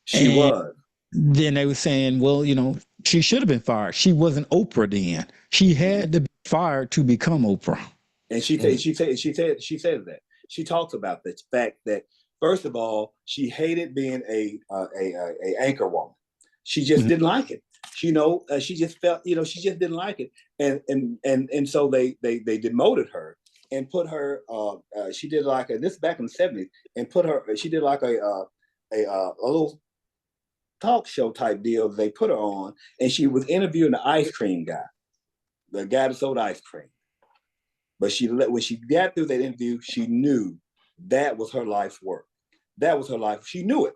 She was. Then they were saying, well, she should have been fired. She wasn't Oprah then. She had to be fired to become Oprah. And she said that. She talks about the fact that, first of all, she hated being a anchor woman. She just didn't like it. She just felt, she just didn't like it. And so they demoted her and put her. She did like this back in the 70s, and put her. She did like a little talk show type deal they put her on, and she was interviewing the ice cream guy, the guy that sold ice cream. But when she got through that interview, she knew that was her life's work. That was her life. She knew it.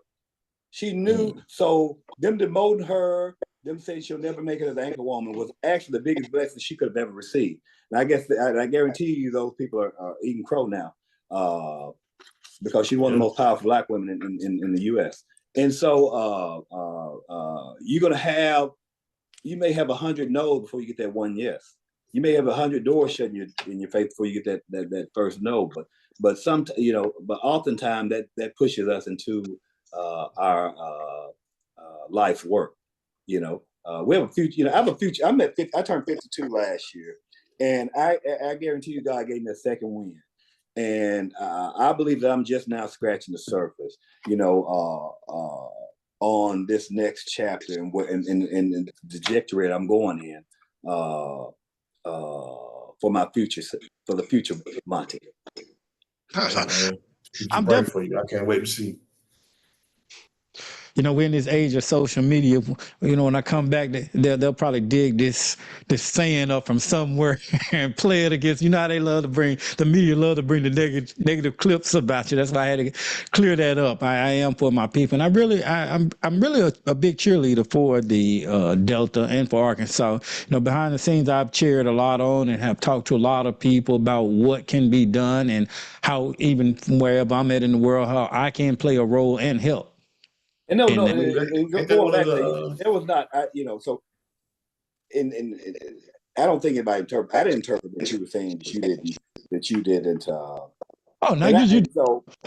She knew. So them demoting her, them saying she'll never make it as an anchor woman was actually the biggest blessing she could have ever received. And I guess I guarantee you those people are eating crow now because she's one of the most powerful Black women in the U.S. And so you may have 100 no's before you get that one yes. You may have 100 doors shut in your face before you get that first no. But oftentimes that pushes us into our life's work. We have a future. I have a future. I turned 52 last year, and I guarantee you, God gave me a second wind. And I believe that I'm just now scratching the surface. On this next chapter and the trajectory that I'm going in for my future, for the future, Monte. I'm bright for you. I can't wait to see. We're in this age of social media. When I come back, they'll probably dig this saying up from somewhere and play it against. How they love to bring the media love to bring the negative clips about you. That's why I had to clear that up. I am for my people, and I'm really a big cheerleader for the Delta and for Arkansas. Behind the scenes, I've cheered a lot on and have talked to a lot of people about what can be done and how, even from wherever I'm at in the world, how I can play a role and help. And going back there, there was not, so I don't think anybody interpret. I didn't interpret what you were saying that you didn't. So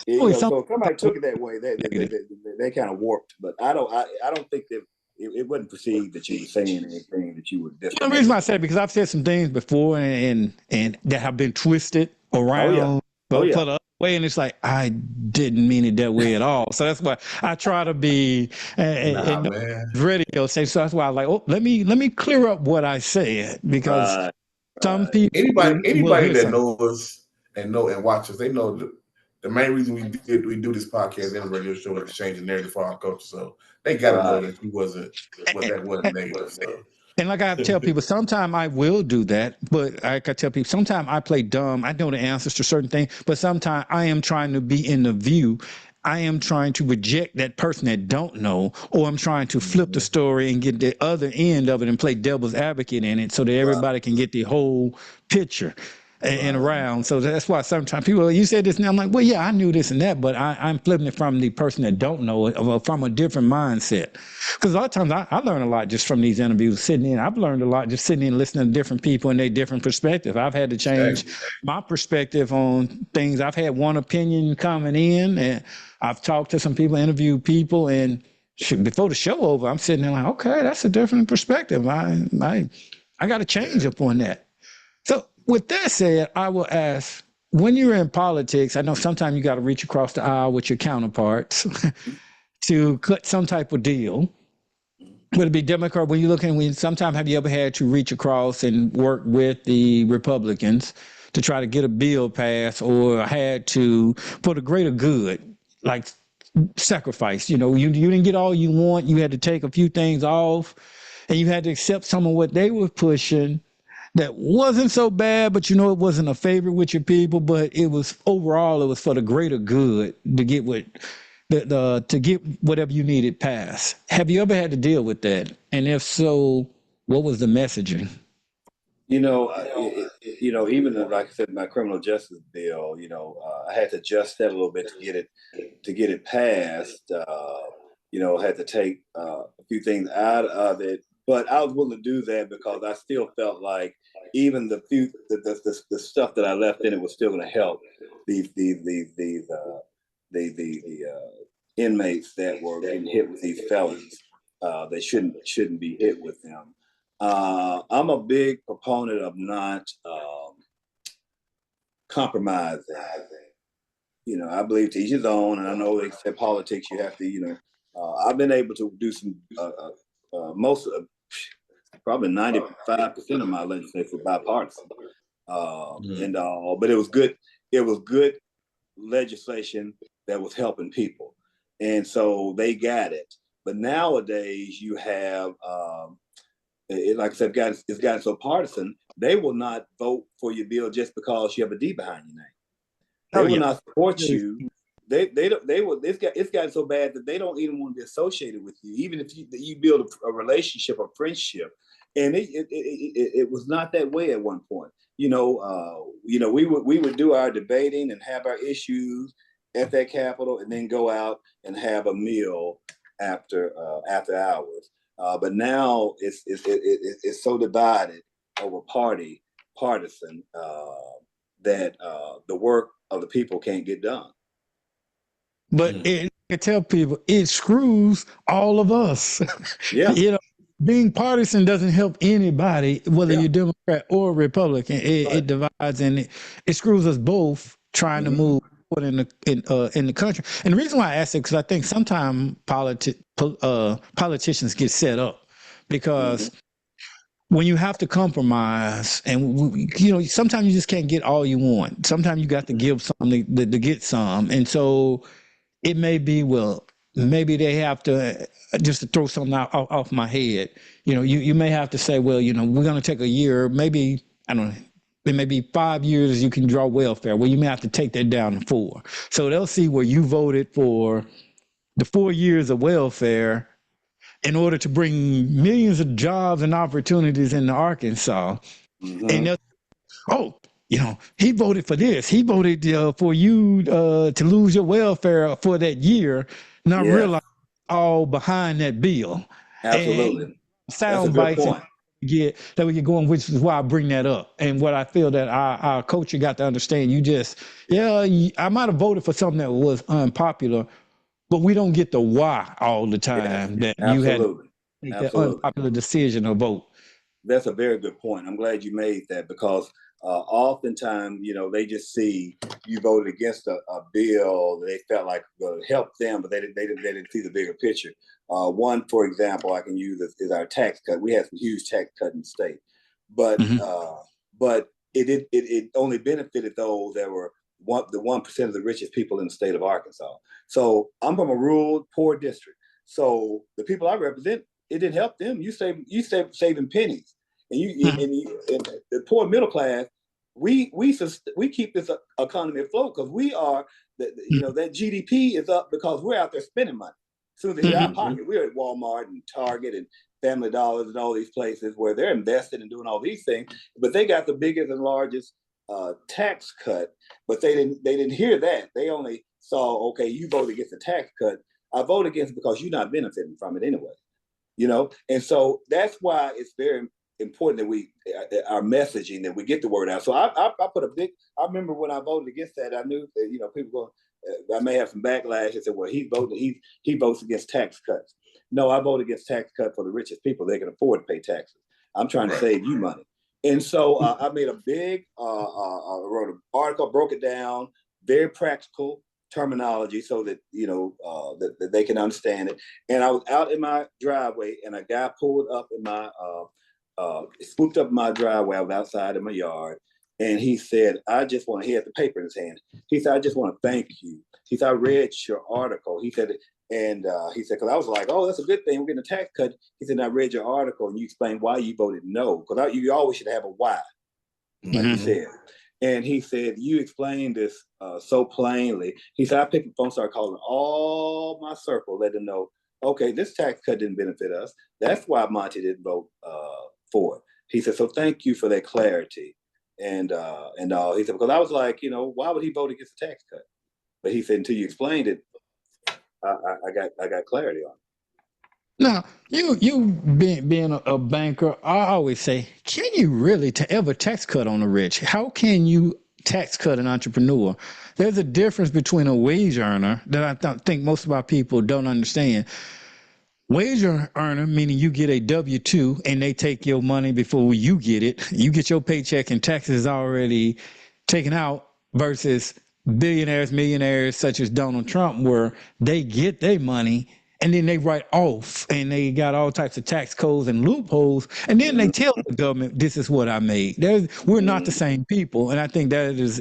if somebody took it that way, they kind of warped. But I don't think that it wasn't perceived that you were saying anything that you were discriminating. The reason I said because I've said some things before and that have been twisted around. For the other way, and it's like I didn't mean it that way at all. So that's why I try to be radio say. So that's why I'm like, let me clear up what I said because some people, anybody that knows us and watches, they know the main reason we do this podcast and radio show is to change the narrative for our culture. So they gotta know that he wasn't negative. So. And like I tell people, sometimes I will do that, but like I tell people, sometimes I play dumb. I know the answers to certain things, but sometimes I am trying to be in the view. I am trying to reject that person that don't know, or I'm trying to flip the story and get the other end of it and play devil's advocate in it so that everybody can get the whole picture. And around. So that's why sometimes people, you said this now, I'm like, well, yeah, I knew this and that, but I'm flipping it from the person that don't know it, or from a different mindset. Because a lot of times I learn a lot just from these interviews sitting in. I've learned a lot just sitting in listening to different people and their different perspective. I've had to change my perspective on things. I've had one opinion coming in, and I've talked to some people, interviewed people, and before the show over, I'm sitting there like, okay, that's a different perspective. I got to change up on that. So with that said, I will ask, when you're in politics, I know sometimes you got to reach across the aisle with your counterparts to cut some type of deal. Would it be Democrat? When you're looking, sometimes have you ever had to reach across and work with the Republicans to try to get a bill passed, or had to, for the greater good, like sacrifice? You didn't get all you want. You had to take a few things off, and you had to accept some of what they were pushing. That wasn't so bad, but it wasn't a favorite with your people, but it was overall, it was for the greater good to get to get whatever you needed passed. Have you ever had to deal with that? And if so, what was the messaging? Even like I said, my criminal justice bill, I had to adjust that a little bit to get it passed. I had to take a few things out of it. But I was willing to do that because I still felt like even the stuff that I left in it was still going to help these inmates that were getting hit with these felons. They shouldn't be hit with them. I'm a big proponent of not compromising. I believe to each his own, and I know they say politics. You have to, I've been able to do some most of probably 95% of my legislation was bipartisan. and all. But it was good. It was good legislation that was helping people, and so they got it. But nowadays, you have, like I said, it's gotten so partisan. They will not vote for your bill just because you have a D behind your name. They will not support you. They will. It's gotten so bad that they don't even want to be associated with you, even if you build a relationship or friendship. And it was not that way at one point. We would do our debating and have our issues at that Capitol, and then go out and have a meal after hours. But now it's so divided over partisan that the work of the people can't get done. But I tell people it screws all of us. Yeah. Being partisan doesn't help anybody, whether you're Democrat or Republican. It divides, and it screws us both trying to move forward in the country. And the reason why I ask it, because I think sometimes politicians get set up because when you have to compromise, and sometimes you just can't get all you want. Sometimes you got to give something to get some, and so it may be, maybe they have to, just to throw something off my head. You may have to say, well, we're going to take a year, maybe, I don't know, it may be 5 years you can draw welfare. Well, you may have to take that down to 4. So they'll see where you voted for the 4 years of welfare in order to bring millions of jobs and opportunities into Arkansas. And they'll, he voted for this. He voted for you to lose your welfare for that year, not realize all behind that bill. Absolutely. Sound bites that we get going, which is why I bring that up. And what I feel that our culture got to understand, I might have voted for something that was unpopular, but we don't get the why all the time that you had to make that unpopular decision or vote. That's a very good point. I'm glad you made that, because oftentimes, they just see you voted against a bill that they felt like would help them, but they didn't see the bigger picture. One, for example, I can use is our tax cut. We had some huge tax cut in the state, but it only benefited those that were the 1% of the richest people in the state of Arkansas. So I'm from a rural, poor district. So the people I represent, it didn't help them. You saving pennies, and and the poor middle class. We keep this economy afloat because we are that GDP is up because we're out there spending money. As soon as they hit our pocket, we're at Walmart and Target and Family Dollars and all these places where they're invested and doing all these things. But they got the biggest and largest tax cut, but they didn't hear that. They only saw, okay, you voted against the tax cut. I vote against it because you're not benefiting from it anyway. And so that's why it's very important that our messaging, that we get the word out. So I put I remember when I voted against that, I knew that, people I may have some backlash and said, well, he votes against tax cuts. No, I vote against tax cut for the richest people. They can afford to pay taxes. I'm trying to save you money. And so I made a big, wrote an article, broke it down, very practical terminology so that, that they can understand it. And I was out in my driveway, and a guy pulled up in my, swooped up my driveway. I was outside in my yard. And he said, he had the paper in his hand. He said, I just want to thank you. He said, I read your article. He said, because I was like, oh, that's a good thing. We're getting a tax cut. He said, I read your article and you explained why you voted no. Because you always should have a why, like you said. And he said, you explained this so plainly. He said, I picked the phone, started calling all my circle, let them know, okay, this tax cut didn't benefit us. That's why Monte didn't vote for it. He said, so thank you for that clarity. And all. He said, because I was like, why would he vote against the tax cut? But he said, until you explained it, I got clarity on it. Now, you being a banker, I always say, can you really ever tax cut on the rich? How can you tax cut an entrepreneur? There's a difference between a wage earner that I think most of our people don't understand. Wage earner, meaning you get a W-2 and they take your money before you get it. You get your paycheck and taxes already taken out, versus billionaires, millionaires such as Donald Trump, where they get their money and then they write off, and they got all types of tax codes and loopholes, and then they tell the government, "This is what I made." We're not the same people, and I think that is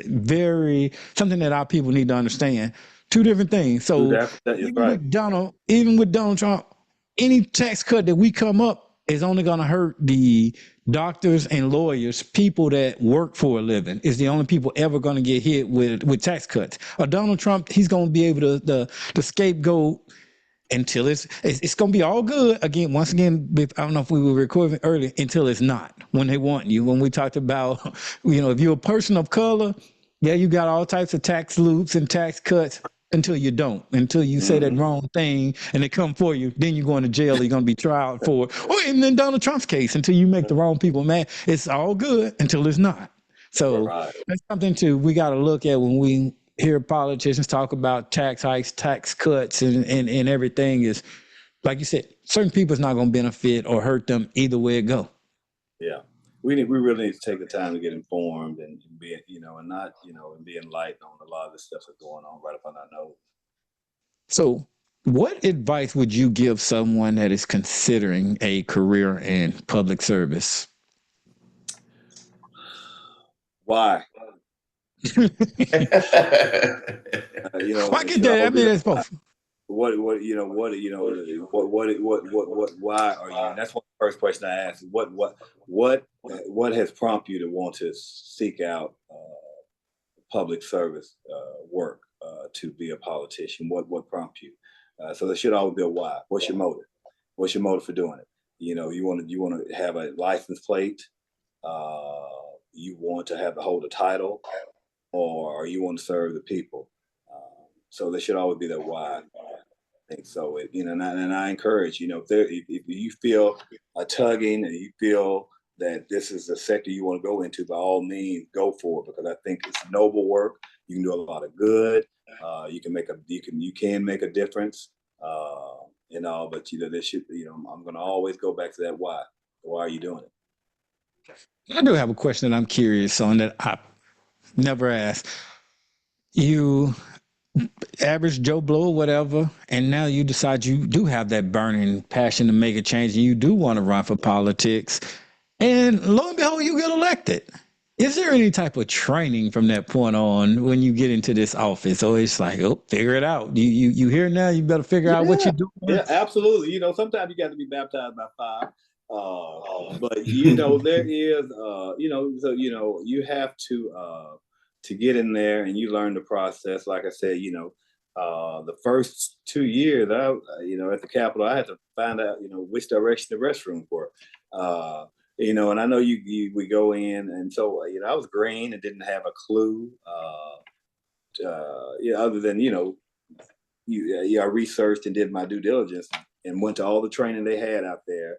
something that our people need to understand. Two different things. So that is even right. with Donald Trump, any tax cut that we come up is only going to hurt the doctors and lawyers, people that work for a living. Is the only people ever going to get hit with tax cuts. Or Donald Trump, he's going to be able to the scapegoat until it's going to be all good again. Once again, I don't know if we were recording earlier, until it's not, when they want you. When we talked about, if you're a person of color, yeah, you got all types of tax loops and tax cuts until you don't, until you say that wrong thing and they come for you, then you're going to jail, or you're going to be tried for it. Or and then Donald Trump's case, until you make the wrong people mad, it's all good until it's not. So that's something we got to look at when we hear politicians talk about tax hikes, tax cuts, and everything. Is, like you said, certain people's not going to benefit or hurt them either way it go. Yeah. We really need to take the time to get informed and be, and not, and be enlightened on a lot of the stuff that's going on right up on our nose. So what advice would you give someone that is considering a career in public service? Why? Why get that? I mean, that's both. Why are you? And that's one first question I asked. What has prompted you to want to seek out public service work to be a politician? What prompted you? So there should always be a why. What's your motive? What's your motive for doing it? You want to have a license plate. You want to hold a title, or you want to serve the people. So there should always be that why. I think so. And I encourage, if you feel a tugging and you feel that this is a sector you want to go into, by all means, go for it, because I think it's noble work. You can do a lot of good. You can make a difference. But there should, I'm going to always go back to that why. Why are you doing it? I do have a question that I'm curious on that I never asked. You average Joe Blow or whatever, and now you decide you do have that burning passion to make a change, and you do want to run for politics, and lo and behold, you get elected. Is there any type of training from that point on when you get into this office, or it's like, oh, figure it out? You here now, you better figure out what you're doing? Yeah, absolutely. Sometimes you got to be baptized by fire. But there is, you have to get in there and you learn the process. Like I said, the first 2 years, at the Capitol, I had to find out, which direction the restrooms were. And I know we go in, and so I was green and didn't have a clue. Other than I researched and did my due diligence and went to all the training they had out there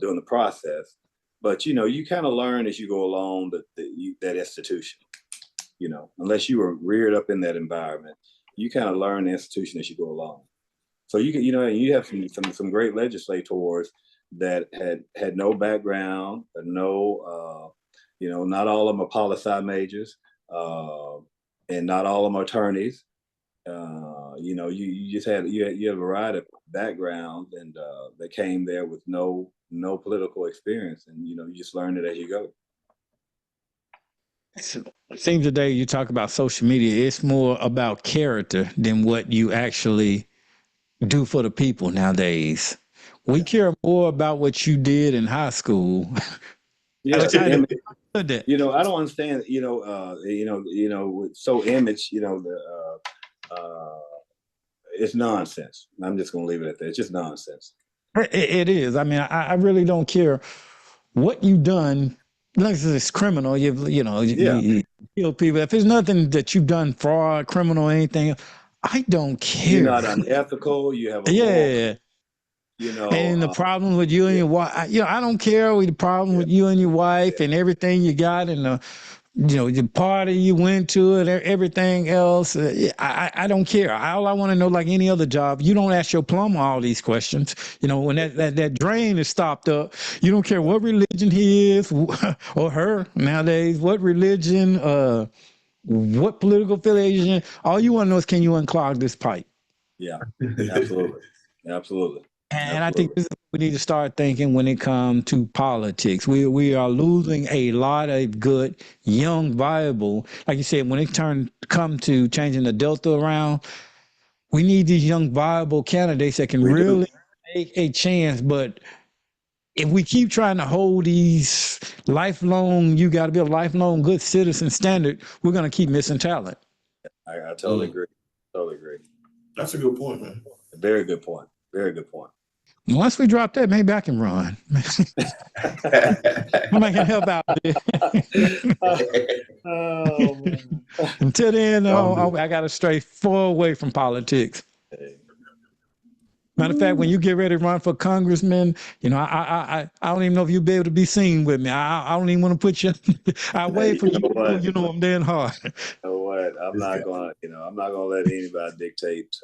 during the process. But you kind of learn as you go along that institution. Unless you were reared up in that environment, you kind of learn the institution as you go along. So you have some great legislators that had no background, no, not all of them are poli-sci majors, and not all of them are attorneys. You just had a variety of backgrounds, and they came there with no political experience, and you just learn it as you go. It seems today you talk about social media, it's more about character than what you actually do for the people nowadays. We care more about what you did in high school. Yeah, I don't understand. So image. It's nonsense. I'm just going to leave it at that. It's just nonsense. It is. I mean, I really don't care what you've done. Like it's criminal. You kill people. If there's nothing that you've done fraud, criminal, anything, I don't care. You're not unethical. You have a and the problem with you and your wife, I don't care with the problem with you and your wife and everything you got and the party you went to and everything else. I don't care. All I want to know, like any other job, you don't ask your plumber all these questions. When that drain is stopped up, you don't care what religion he is or her nowadays, what religion, what political affiliation. All you want to know is, can you unclog this pipe? Yeah, absolutely. Absolutely. And I think this is what we need to start thinking when it comes to politics. We are losing a lot of good, young, viable, like you said, when it come to changing the Delta around, we need these young, viable candidates that can really take a chance. But if we keep trying to hold these lifelong, you got to be a lifelong good citizen standard, we're going to keep missing talent. I totally agree. Totally agree. That's a good point, man. Very good point. Very good point. Once we drop that, maybe I can run. I can help out there. Oh, man. Until then, I got to stray far away from politics. Matter of fact, when you get ready to run for congressman, you know, I don't even know if you'll be able to be seen with me. I don't even want to put you. I wait for you. You know, I'm dead hard. You know what? I'm not gonna let anybody dictate.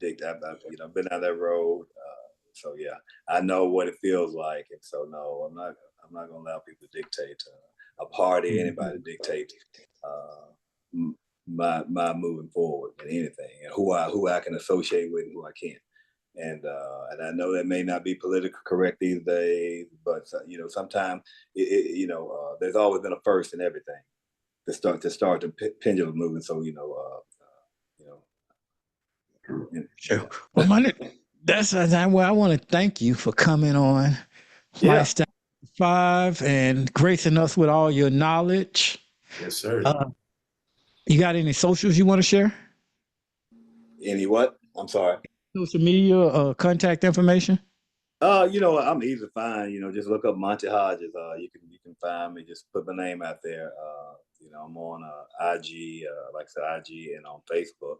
I've been down that road. So yeah, I know what it feels like, and so no, I'm not gonna allow people to dictate a party, anybody to dictate my moving forward in anything, and who I can associate with and who I can't. And I know that may not be politically correct these days, but sometimes there's always been a first in everything to start the pendulum moving. So Sure. Well, that's why I want to thank you for coming on Lifestyle 5 and gracing us with all your knowledge. Yes, sir. You got any socials you want to share? Any what? I'm sorry. Social media, contact information. I'm easy to find. Just look up Monte Hodges. You can find me. Just put my name out there. I'm on IG, like I said, IG, and on Facebook.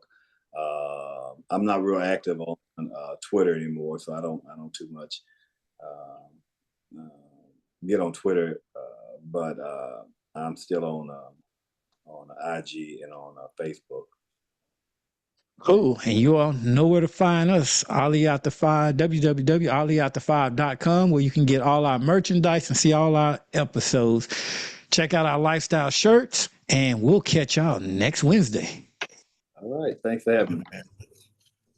I'm not real active on Twitter anymore, so I don't too much get on Twitter, but I'm still on IG and on Facebook. Cool. And you all know where to find us. Ali Out the 5, www.alioutthe5.com, where you can get all our merchandise and see all our episodes. Check out our lifestyle shirts, and we'll catch y'all next Wednesday. All right. Thanks for having me.